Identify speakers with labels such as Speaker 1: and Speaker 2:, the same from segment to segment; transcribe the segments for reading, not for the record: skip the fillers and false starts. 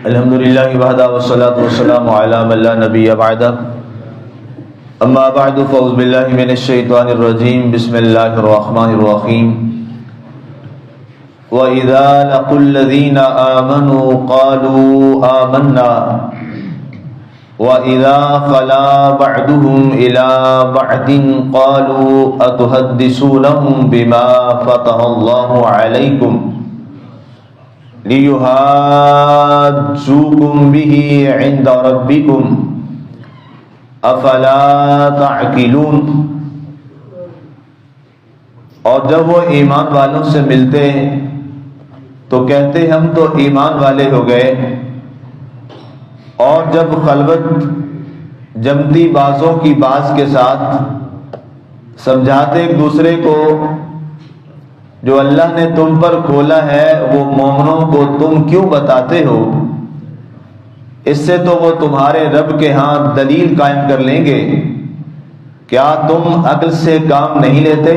Speaker 1: الحمد للہ وحدہ والصلاۃ والسلام علی من لا نبی بعدہ اما بعد فاعوذ باللہ من الشیطان الرجیم بسم اللہ الرحمن الرحیم وَإِذَا لَقُوا الَّذِينَ آمَنُوا قَالُوا آمَنَّا وَإِذَا خَلَا بَعْضُهُمْ إِلَى بَعْضٍ قَالُوا أَتُحَدِّثُونَهُمْ بِمَا فَتَحَ اللَّهُ عَلَيْكُمْ لِيُحَاجُّوكُمْ بِهِ عِندَ رَبِّكُمْ أَفَلَا تَعْقِلُونَ۔ اور جب وہ ایمان والوں سے ملتے تو کہتے ہم تو ایمان والے ہو گئے، اور جب خلوت جمتی بعضوں کی بعض کے ساتھ سمجھاتے ایک دوسرے کو جو اللہ نے تم پر کھولا ہے وہ مومنوں کو تم کیوں بتاتے ہو، اس سے تو وہ تمہارے رب کے ہاں دلیل قائم کر لیں گے، کیا تم عقل سے کام نہیں لیتے؟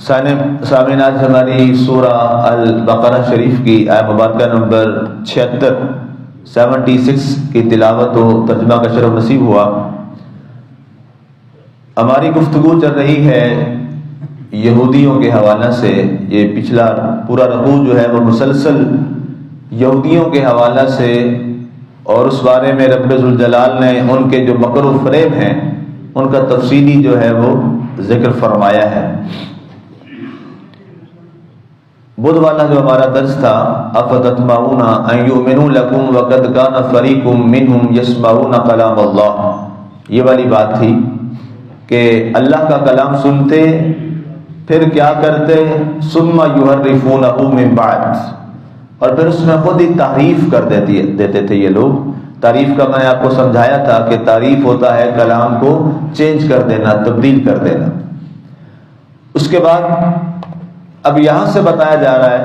Speaker 1: سامعین، آج ہماری سورہ البقرہ شریف کی آیت مبارکہ نمبر 76 کی تلاوت و ترجمہ کا شرف نصیب ہوا۔ ہماری گفتگو چل رہی ہے یہودیوں کے حوالے سے۔ یہ پچھلا پورا رکوع جو ہے وہ مسلسل یہودیوں کے حوالے سے، اور اس بارے میں رب ذوالجلال نے ان کے جو مکر و فریب ہیں ان کا تفصیلی جو ہے وہ ذکر فرمایا ہے۔ بدھ والا جو ہمارا درس تھا، افتطمعون ان یؤمنوا لکم وقد کان فریق منہم یسمعون کلام اللہ، یہ والی بات تھی کہ اللہ کا کلام سنتے پھر کیا کرتے، ثم یحرفونہ من بعد، اور پھر اس میں خود ہی تحریف کر دیتے تھے یہ لوگ۔ تعریف کا میں نے آپ کو سمجھایا تھا کہ تعریف ہوتا ہے کلام کو چینج کر دینا، تبدیل کر دینا۔ اس کے بعد اب یہاں سے بتایا جا رہا ہے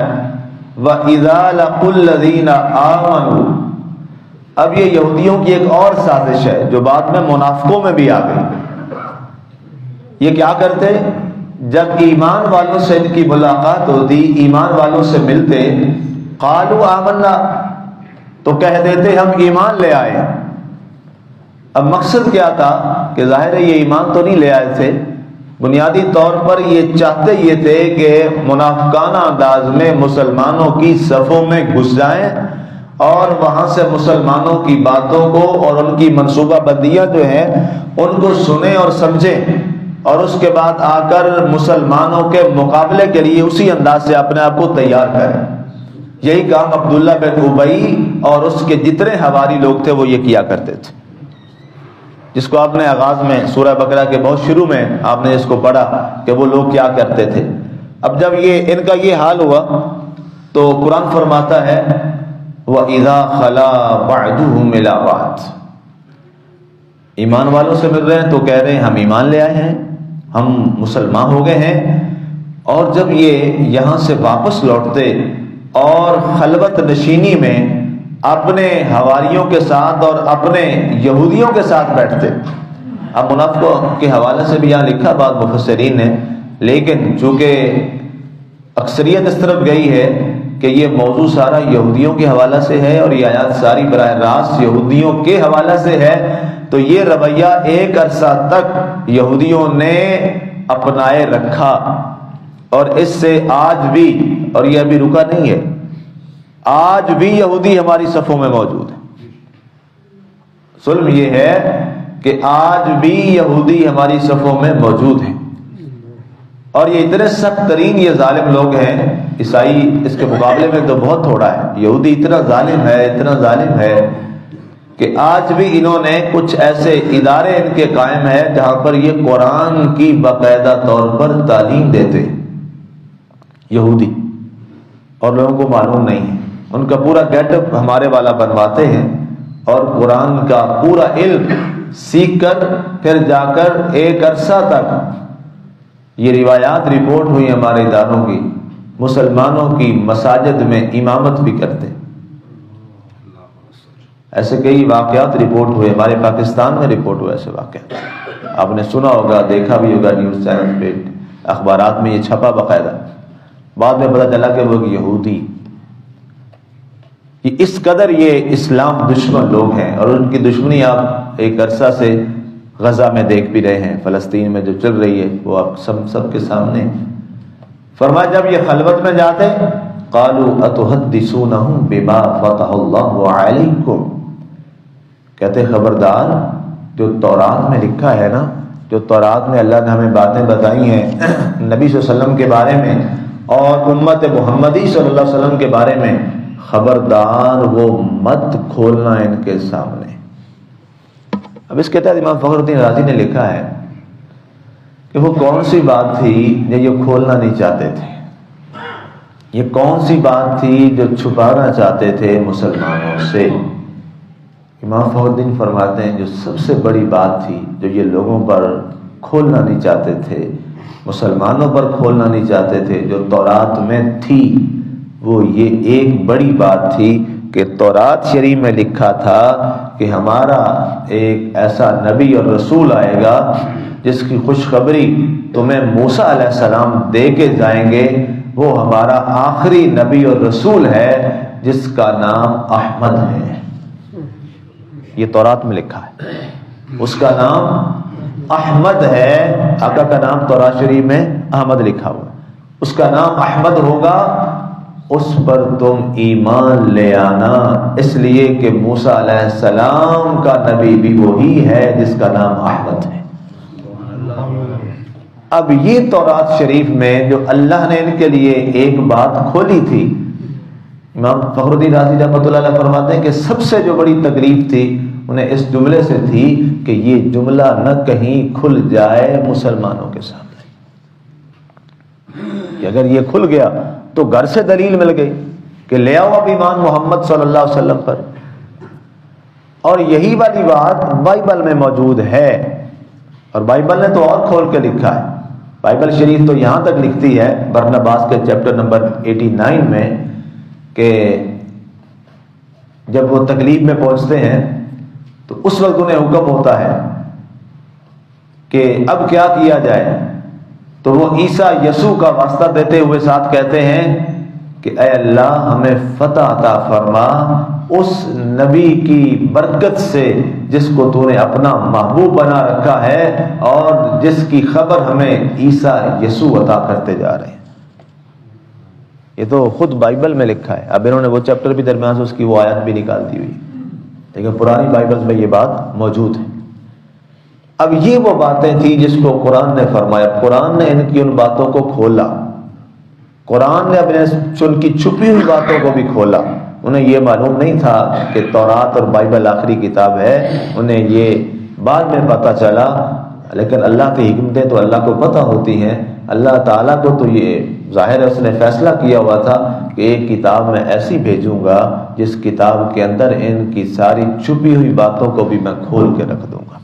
Speaker 1: وَإِذَا لَقُوا الَّذِينَ آمَنُوا، اب یہ یہودیوں کی ایک اور سازش ہے جو بعد میں منافقوں میں بھی آ گئی۔ یہ کیا کرتے، جب ایمان والوں سے ان کی ملاقات ہوتی، ایمان والوں سے ملتے، قالوا آمنا، تو کہہ دیتے ہم ایمان لے آئے۔ اب مقصد کیا تھا کہ ظاہر ہے یہ ایمان تو نہیں لے آئے تھے، بنیادی طور پر یہ چاہتے یہ تھے کہ منافقانہ انداز میں مسلمانوں کی صفوں میں گھس جائیں اور وہاں سے مسلمانوں کی باتوں کو اور ان کی منصوبہ بندیاں جو ہیں ان کو سنیں اور سمجھیں، اور اس کے بعد آ کر مسلمانوں کے مقابلے کے لیے اسی انداز سے اپنے آپ کو تیار کریں۔ یہی کام عبداللہ بن ابی اور اس کے جتنے حواری لوگ تھے وہ یہ کیا کرتے تھے، جس کو آپ نے آغاز میں سورہ بقرہ کے بہت شروع میں آپ نے اس کو پڑھا کہ وہ لوگ کیا کرتے تھے۔ اب جب یہ ان کا یہ حال ہوا تو قرآن فرماتا ہے وَإِذَا خَلَا بَعْضُهُمْ إِلَىٰ بَعْضٍ، ایمان والوں سے مل رہے ہیں تو کہہ رہے ہیں ہم ایمان لے آئے ہیں، ہم مسلمان ہو گئے ہیں، اور جب یہ یہاں سے واپس لوٹتے اور خلوت نشینی میں اپنے حواریوں کے ساتھ اور اپنے یہودیوں کے ساتھ بیٹھتے۔ اب منافقوں کے حوالے سے بھی یہاں لکھا بعض مفسرین نے، لیکن چونکہ اکثریت اس طرف گئی ہے کہ یہ موضوع سارا یہودیوں کے حوالے سے ہے اور یہ آیات ساری براہ راست یہودیوں کے حوالے سے ہے، تو یہ رویہ ایک عرصہ تک یہودیوں نے اپنائے رکھا، اور اس سے آج بھی، اور یہ ابھی رکا نہیں ہے، آج بھی یہودی ہماری صفوں میں موجود ہے۔ ظلم یہ ہے کہ آج بھی یہودی ہماری صفوں میں موجود ہیں، اور یہ اتنے سخت ترین یہ ظالم لوگ ہیں، عیسائی اس کے مقابلے میں تو بہت تھوڑا ہے، یہودی اتنا ظالم ہے کہ آج بھی انہوں نے کچھ ایسے ادارے ان کے قائم ہیں جہاں پر یہ قرآن کی باقاعدہ طور پر تعلیم دیتے ہیں یہودی، اور لوگوں کو معلوم نہیں ہے۔ ان کا پورا گیٹ اپ ہمارے والا بنواتے ہیں، اور قرآن کا پورا علم سیکھ کر پھر جا کر ایک عرصہ تک یہ روایات رپورٹ ہوئی ہمارے اداروں کی، مسلمانوں کی مساجد میں امامت بھی کرتے۔ ایسے کئی واقعات رپورٹ ہوئے ہمارے پاکستان میں، رپورٹ ہوئے ایسے واقعات، آپ نے سنا ہوگا، دیکھا بھی ہوگا نیوز چینل پہ، اخبارات میں یہ چھپا باقاعدہ۔ بعد میں پتہ چلا کہ وہ یہودی کہ اس قدر یہ اسلام دشمن لوگ ہیں، اور ان کی دشمنی آپ ایک عرصہ سے غزہ میں دیکھ بھی رہے ہیں، فلسطین میں جو چل رہی ہے وہ آپ سب کے سامنے۔ فرمایا جب یہ خلوت میں جاتے قالوا اتحدثونهم بما فتح اللہ علیکم، کہتے خبردار جو تورات میں لکھا ہے نا، جو تورات میں اللہ نے ہمیں باتیں بتائی ہیں نبی صلی اللہ علیہ وسلم کے بارے میں اور امت محمدی صلی اللہ علیہ وسلم کے بارے میں، خبردار وہ مت کھولنا ان کے سامنے۔ اب اس کے تحت امام فخر الدین رازی نے لکھا ہے کہ وہ کون سی بات تھی جو یہ کھولنا نہیں چاہتے تھے، یہ کون سی بات تھی جو چھپانا چاہتے تھے مسلمانوں سے۔ امام فخر الدین فرماتے ہیں جو سب سے بڑی بات تھی جو یہ لوگوں پر کھولنا نہیں چاہتے تھے، مسلمانوں پر کھولنا نہیں چاہتے تھے، جو تورات میں تھی، وہ یہ ایک بڑی بات تھی کہ تورات شریف میں لکھا تھا کہ ہمارا ایک ایسا نبی اور رسول آئے گا جس کی خوشخبری تمہیں موسیٰ علیہ السلام دے کے جائیں گے، وہ ہمارا آخری نبی اور رسول ہے جس کا نام احمد ہے۔ یہ تورات میں لکھا ہے، اس کا نام احمد ہے، آقا کا نام تورات شریف میں احمد لکھا ہوا، اس کا نام احمد ہوگا، اس پر تم ایمان لے آنا، اس لیے کہ موسیٰ علیہ السلام کا نبی بھی وہی ہے جس کا نام احمد ہے۔ اب یہ تورات شریف میں جو اللہ نے ان کے لیے ایک بات کھولی تھی، امام فخر الدین رازی رحمۃ اللہ علیہ فرماتے ہیں کہ سب سے جو بڑی تکلیف تھی انہیں اس جملے سے تھی کہ یہ جملہ نہ کہیں کھل جائے مسلمانوں کے سامنے، کہ اگر یہ کھل گیا تو گھر سے دلیل مل گئی کہ لے آؤ اب ایمان محمد صلی اللہ علیہ وسلم پر۔ اور یہی والی بات بائبل میں موجود ہے، اور بائبل نے تو اور کھول کے لکھا ہے۔ بائبل شریف تو یہاں تک لکھتی ہے برنباس کے چیپٹر نمبر 89 میں کہ جب وہ تکلیف میں پہنچتے ہیں تو اس وقت انہیں حکم ہوتا ہے کہ اب کیا کیا جائے، تو وہ عیسیٰ یسوع کا واسطہ دیتے ہوئے ساتھ کہتے ہیں کہ اے اللہ ہمیں فتح عطا فرما اس نبی کی برکت سے جس کو تو نے اپنا محبوب بنا رکھا ہے اور جس کی خبر ہمیں عیسیٰ یسوع عطا کرتے جا رہے ہیں۔ یہ تو خود بائبل میں لکھا ہے، اب انہوں نے وہ چیپٹر بھی درمیان سے اس کی وہ آیت بھی نکال دی ہوئی، لیکن پرانی بائبل میں یہ بات موجود ہے۔ اب یہ وہ باتیں تھیں جس کو قرآن نے فرمایا، قرآن نے ان کی ان باتوں کو کھولا، قرآن نے اپنے ان کی چھپی ہوئی باتوں کو بھی کھولا۔ انہیں یہ معلوم نہیں تھا کہ تورات اور بائبل آخری کتاب ہے، انہیں یہ بعد میں پتہ چلا، لیکن اللہ کی حکمتیں تو اللہ کو پتہ ہوتی ہیں۔ اللہ تعالیٰ کو تو یہ ظاہر ہے اس نے فیصلہ کیا ہوا تھا کہ ایک کتاب میں ایسی بھیجوں گا جس کتاب کے اندر ان کی ساری چھپی ہوئی باتوں کو بھی میں کھول کے رکھ دوں گا۔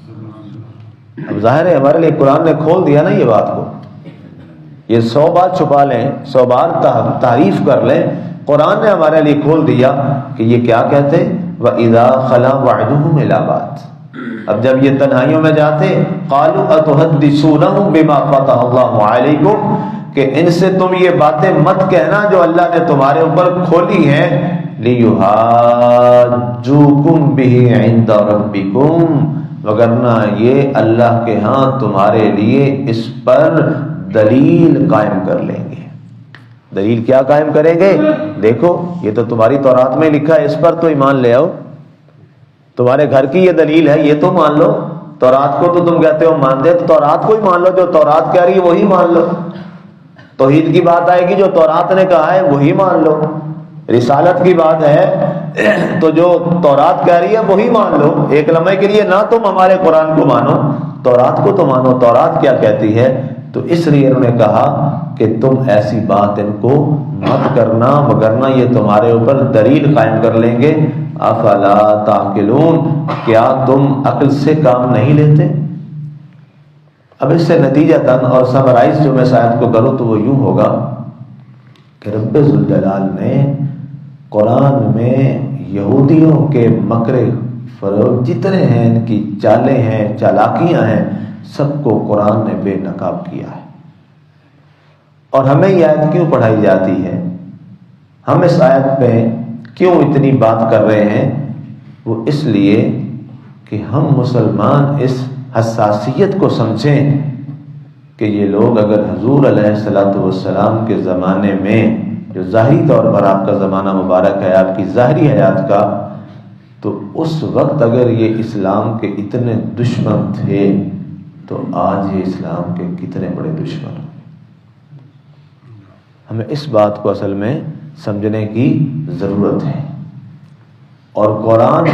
Speaker 1: اب ظاہر ہے ہمارے لیے قرآن نے کھول دیا نا یہ بات کو، یہ 100 بار چھپا لیں، 100 بار تعریف کر لیں، قرآن نے ہمارے لیے کھول دیا کہ یہ کیا کہتے وَإِذَا خَلَا بَعْضُهُمْ إِلَىٰ بَعْضٍ، اب جب یہ تنہائیوں میں جاتے قَالُوا أَتُحَدِّثُونَهُم بِمَا فَتَحَ اللَّهُ عَلَيْكُمْ، کہ ان سے تم یہ باتیں مت کہنا جو اللہ نے تمہارے اوپر کھولی ہیں، لِيُحَاجُّوكُم بِهِ عِندَ رَبِّكُمْ، وگرنہ یہ اللہ کے ہاں تمہارے لیے اس پر دلیل قائم کر لیں گے۔ دلیل کیا قائم کریں گے؟ دیکھو یہ تو تمہاری تورات میں لکھا ہے، اس پر تو ایمان لے آؤ، تمہارے گھر کی یہ دلیل ہے، یہ تو مان لو۔ تورات کو تو تم کہتے ہو مانتے، تو تورات کو ہی مان لو، جو تورات کہہ رہی ہے وہی مان لو۔ توحید کی بات آئے گی جو تورات نے کہا ہے وہی مان لو، رسالت کی بات ہے تو جو تورات کہہ رہی ہے وہی مان لو۔ ایک لمحے کے لیے نہ تم ہمارے قرآن کو مانو، تورات کو تو مانو، تورات کیا کہتی ہے۔ تو اس لیے انہوں نے کہا کہ تم ایسی بات ان کو مت کرنا، وگرنہ یہ تمہارے اوپر دلیل قائم کر لیں گے۔ افلا تعقلون، کیا تم عقل سے کام نہیں لیتے؟ اب اس سے نتیجتاً اور سمرائز جو میں شاید کو کروں تو وہ یوں ہوگا کہ رب ذوالجلال نے قرآن میں یہودیوں کے مکر فروغ جتنے ہیں، ان کی چالیں ہیں، چالاکیاں ہیں، سب کو قرآن نے بے نقاب کیا ہے۔ اور ہمیں یہ آیت کیوں پڑھائی جاتی ہے؟ ہم اس آیت میں کیوں اتنی بات کر رہے ہیں؟ وہ اس لیے کہ ہم مسلمان اس حساسیت کو سمجھیں کہ یہ لوگ اگر حضور علیہ الصلوۃ والسلام کے زمانے میں، جو ظاہری طور پر آپ کا زمانہ مبارک ہے، آپ کی ظاہری حیات کا، تو اس وقت اگر یہ اسلام کے اتنے دشمن تھے تو آج یہ اسلام کے کتنے بڑے دشمن ہیں۔ ہمیں اس بات کو اصل میں سمجھنے کی ضرورت ہے، اور قرآن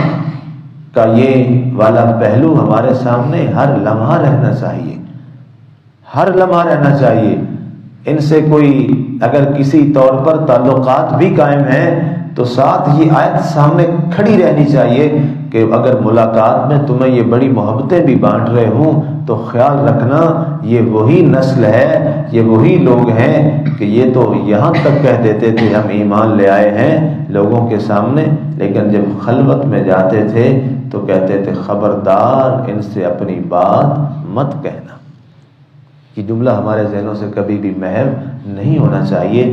Speaker 1: کا یہ والا پہلو ہمارے سامنے ہر لمحہ رہنا چاہیے، ہر لمحہ رہنا چاہیے۔ ان سے کوئی اگر کسی طور پر تعلقات بھی قائم ہیں تو ساتھ یہ آیت سامنے کھڑی رہنی چاہیے کہ اگر ملاقات میں تمہیں یہ بڑی محبتیں بھی بانٹ رہے ہوں تو خیال رکھنا یہ وہی نسل ہے، یہ وہی لوگ ہیں کہ یہ تو یہاں تک کہہ دیتے تھے ہم ایمان لے آئے ہیں لوگوں کے سامنے، لیکن جب خلوت میں جاتے تھے تو کہتے تھے خبردار ان سے اپنی بات مت کہنا۔ یہ جملہ ہمارے ذہنوں سے کبھی بھی محو نہیں ہونا چاہیے۔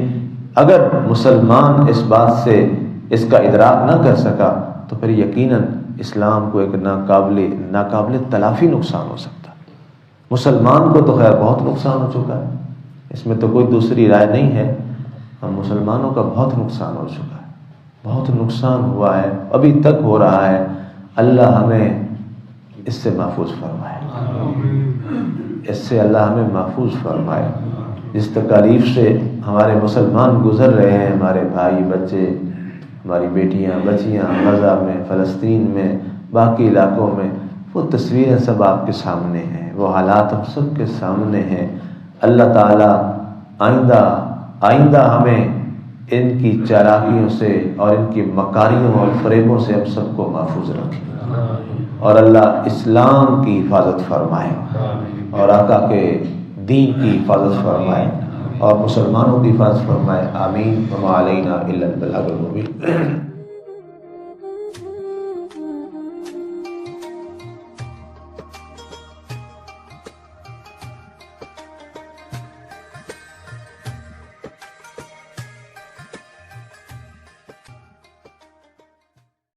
Speaker 1: اگر مسلمان اس بات سے اس کا ادراک نہ کر سکا تو پھر یقیناً اسلام کو ایک ناقابل تلافی نقصان ہو سکتا۔ مسلمان کو تو خیر بہت نقصان ہو چکا ہے، اس میں تو کوئی دوسری رائے نہیں ہے، ہم مسلمانوں کا بہت نقصان ہو چکا ہے، بہت نقصان ہوا ہے، ابھی تک ہو رہا ہے۔ اللہ ہمیں اس سے محفوظ فرمائے، اس سے اللہ ہمیں محفوظ فرمائے۔ جس تکالیف سے ہمارے مسلمان گزر رہے ہیں، ہمارے بھائی بچے، ہماری بیٹیاں بچیاں غزہ میں، فلسطین میں، باقی علاقوں میں، وہ تصویریں سب آپ کے سامنے ہیں، وہ حالات ہم سب کے سامنے ہیں۔ اللہ تعالیٰ آئندہ ہمیں ان کی چالاکیوں سے اور ان کی مکاریوں اور فریبوں سے ہم سب کو محفوظ رکھے، اور اللہ اسلام کی حفاظت فرمائے اور آقا کے دین کی حفاظت فرمائے اور مسلمانوں کی حفاظت فرمائے۔ آمین۔ وما علینا الا البلاغ المبین۔